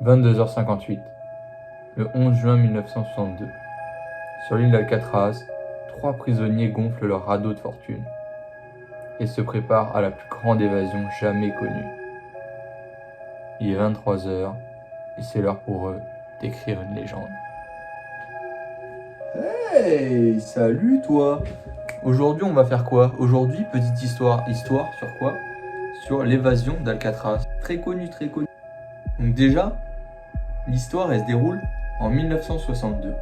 22h58, le 11 juin 1962. Sur l'île d'Alcatraz, 3 prisonniers gonflent leur radeau de fortune et se préparent à la plus grande évasion jamais connue. Il est 23h et c'est l'heure pour eux d'écrire une légende. Hey, salut toi! Aujourd'hui, on va faire quoi? Aujourd'hui, petite histoire. Histoire sur quoi? Sur l'évasion d'Alcatraz. Très connu, très connu. Donc déjà, l'histoire, elle se déroule en 1962.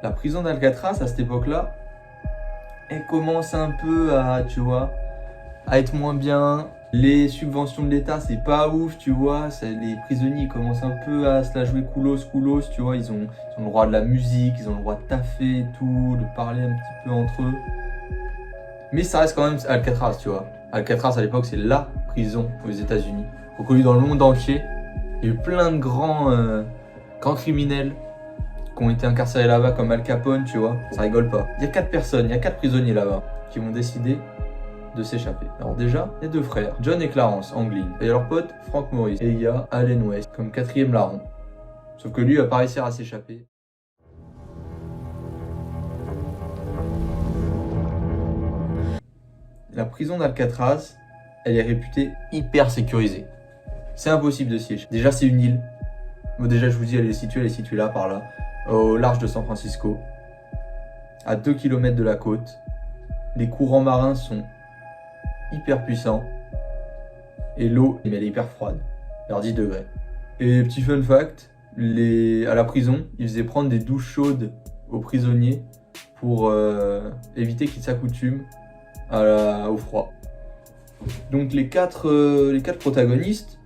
La prison d'Alcatraz, à cette époque-là, elle commence un peu à, tu vois, à être moins bien. Les subventions de l'État, c'est pas ouf, tu vois. Les prisonniers commencent un peu à se la jouer coolos, tu vois. Ils ont le droit de la musique, ils ont le droit de taffer et tout, de parler un petit peu entre eux. Mais ça reste quand même Alcatraz, tu vois. Alcatraz, à l'époque, c'est la prison aux États-Unis, reconnue dans le monde entier. Il y a eu plein de grands criminels qui ont été incarcérés là-bas, comme Al Capone, tu vois. Ça rigole pas. Il y a 4 personnes, il y a 4 prisonniers là-bas qui vont décider de s'échapper. Alors déjà, il y a 2 frères, John et Clarence Anglin. Et leur pote, Frank Morris. Et il y a Allen West, comme 4e larron. Sauf que lui, il va pas réussir à s'échapper. La prison d'Alcatraz, elle est réputée hyper sécurisée. C'est impossible de s'y échapper. Déjà, c'est une île. Bon, déjà, je vous dis, elle est située là, par là, au large de San Francisco, à 2 km de la côte. Les courants marins sont hyper puissants et l'eau, elle est hyper froide, vers 10 degrés. Et petit fun fact, à la prison, ils faisaient prendre des douches chaudes aux prisonniers pour éviter qu'ils s'accoutument au froid. Donc les quatre protagonistes,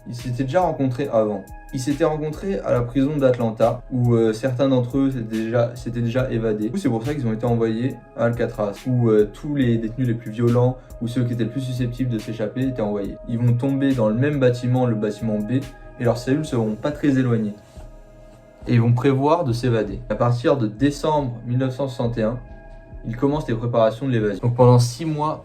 ils s'étaient déjà rencontrés avant. Ils s'étaient rencontrés à la prison d'Atlanta, où certains d'entre eux s'étaient déjà évadés. C'est pour ça qu'ils ont été envoyés à Alcatraz, où tous les détenus les plus violents, ou ceux qui étaient le plus susceptibles de s'échapper, étaient envoyés. Ils vont tomber dans le même bâtiment, le bâtiment B, et leurs cellules ne seront pas très éloignées. Et ils vont prévoir de s'évader. À partir de décembre 1961, ils commencent les préparations de l'évasion. Donc pendant 6 mois,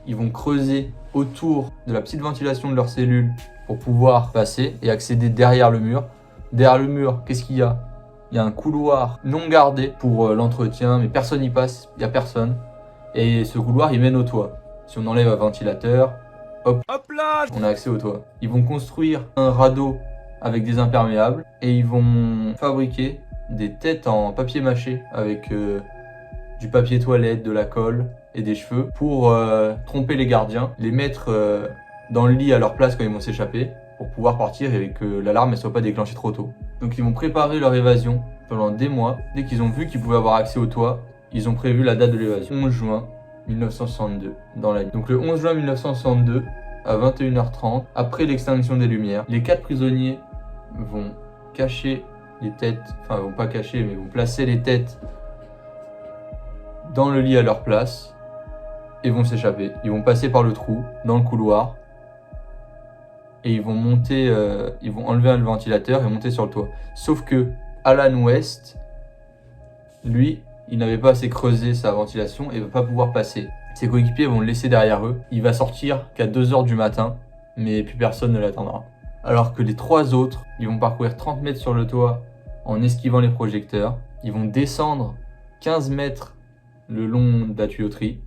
ils vont creuser autour de la petite ventilation de leurs cellules pour pouvoir passer et accéder derrière le mur. Derrière le mur, qu'est-ce qu'il y a? Il y a un couloir non gardé pour l'entretien, mais personne n'y passe, il n'y a personne. Et ce couloir, il mène au toit. Si on enlève un ventilateur, hop là, on a accès au toit. Ils vont construire un radeau avec des imperméables et ils vont fabriquer des têtes en papier mâché avec du papier toilette, de la colle et des cheveux pour tromper les gardiens, les mettre dans le lit à leur place quand ils vont s'échapper pour pouvoir partir et que l'alarme ne soit pas déclenchée trop tôt. Donc ils vont préparer leur évasion pendant des mois. Dès qu'ils ont vu qu'ils pouvaient avoir accès au toit, ils ont prévu la date de l'évasion, 11 juin 1962, dans la nuit. Donc le 11 juin 1962, à 21h30, après l'extinction des lumières, les 4 prisonniers vont cacher les têtes, enfin vont pas cacher, mais vont placer les têtes dans le lit à leur place et vont s'échapper. Ils vont passer par le trou, dans le couloir, et ils vont monter, ils vont enlever le ventilateur et monter sur le toit. Sauf que Allen West, lui, il n'avait pas assez creusé sa ventilation et ne va pas pouvoir passer. Ses coéquipiers vont le laisser derrière eux. Il va sortir qu'à 2h du matin, mais plus personne ne l'attendra. Alors que les 3 autres, ils vont parcourir 30 mètres sur le toit en esquivant les projecteurs. Ils vont descendre 15 mètres le long de la tuyauterie.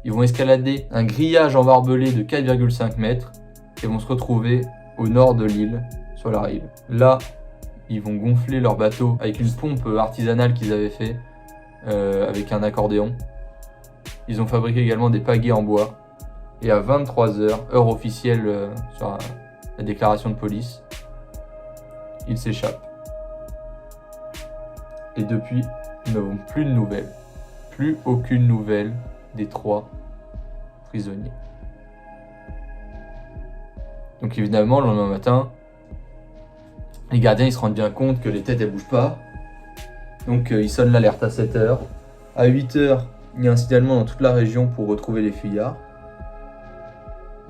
Ils vont escalader un grillage en barbelé de 4,5 mètres et vont se retrouver au nord de l'île, sur la rive. Là, ils vont gonfler leur bateau avec une pompe artisanale qu'ils avaient fait avec un accordéon. Ils ont fabriqué également des pagaies en bois. Et à 23h, heure officielle sur la déclaration de police, ils s'échappent. Et depuis, nous n'avons plus de nouvelles. Plus aucune nouvelle des 3 prisonniers. Donc évidemment, le lendemain matin, les gardiens ils se rendent bien compte que les têtes elles bougent pas. Donc ils sonnent l'alerte à 7h. À 8h, il y a un signalement dans toute la région pour retrouver les fuyards.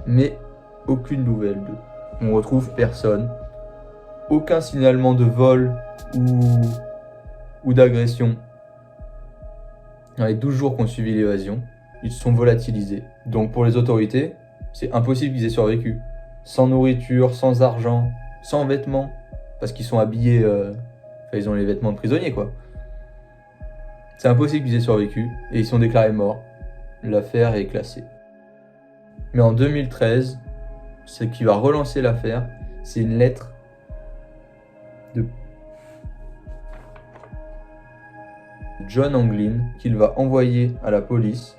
Mais aucune nouvelle d'eux. On retrouve personne. Aucun signalement de vol ou d'agression. Dans les 12 jours qu'on suivi l'évasion, ils se sont volatilisés. Donc pour les autorités, c'est impossible qu'ils aient survécu. sans nourriture, sans argent, sans vêtements, parce qu'ils sont habillés, ils ont les vêtements de prisonniers quoi. C'est impossible qu'ils aient survécu et ils sont déclarés morts. L'affaire est classée. Mais en 2013, ce qui va relancer l'affaire, c'est une lettre de John Anglin qu'il va envoyer à la police,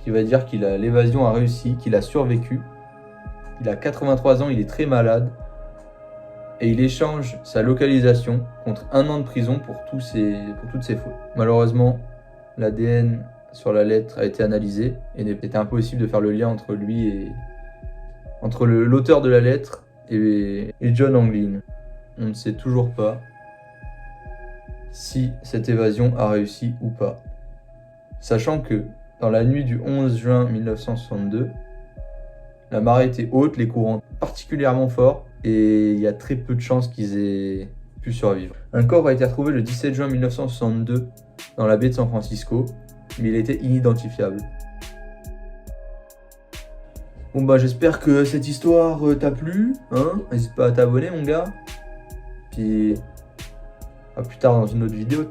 qui va dire qu'il a l'évasion a réussi, qu'il a survécu. Il a 83 ans, il est très malade et il échange sa localisation contre 1 an de prison pour toutes ses fautes. Malheureusement, l'ADN sur la lettre a été analysé et il était impossible de faire le lien entre lui et entre l'auteur de la lettre et John Anglin. On ne sait toujours pas si cette évasion a réussi ou pas. Sachant que dans la nuit du 11 juin 1962, la marée était haute, les courants particulièrement forts et il y a très peu de chances qu'ils aient pu survivre. Un corps a été retrouvé le 17 juin 1962 dans la baie de San Francisco, mais il était inidentifiable. Bon bah j'espère que cette histoire t'a plu, hein. N'hésite pas à t'abonner mon gars. Puis à plus tard dans une autre vidéo.